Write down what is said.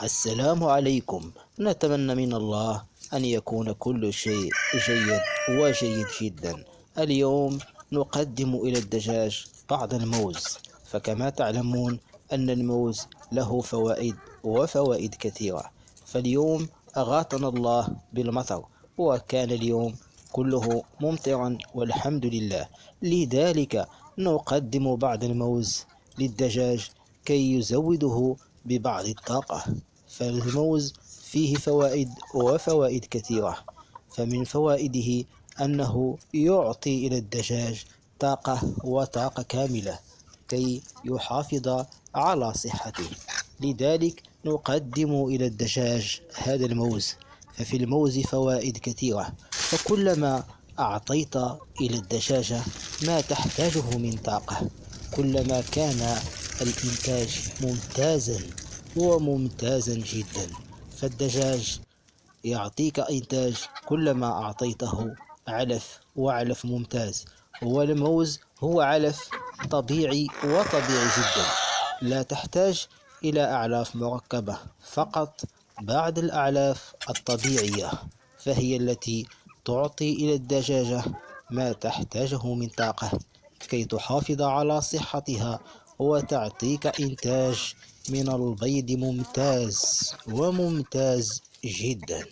السلام عليكم. نتمنى من الله أن يكون كل شيء جيد وجيد جدا. اليوم نقدم إلى الدجاج بعض الموز، فكما تعلمون أن الموز له فوائد وفوائد كثيرة. فاليوم أغاثنا الله بالمطر، وكان اليوم كله ممطرا والحمد لله. لذلك نقدم بعض الموز للدجاج كي يزوده ببعض الطاقة. فالموز فيه فوائد وفوائد كثيرة. فمن فوائده أنه يعطي إلى الدجاج طاقة وطاقة كاملة كي يحافظ على صحته. لذلك نقدم إلى الدجاج هذا الموز. ففي الموز فوائد كثيرة، فكلما أعطيت إلى الدجاجة ما تحتاجه من طاقة، كلما كان الإنتاج ممتازا وممتازا جدا. فالدجاج يعطيك إنتاج كلما أعطيته علف، وعلف ممتاز. والموز هو علف طبيعي وطبيعي جدا، لا تحتاج إلى أعلاف مركبة، فقط بعض الأعلاف الطبيعية فهي التي تعطي إلى الدجاجة ما تحتاجه من طاقة كي تحافظ على صحتها وتعطيك إنتاج من البيض ممتاز وممتاز جدا.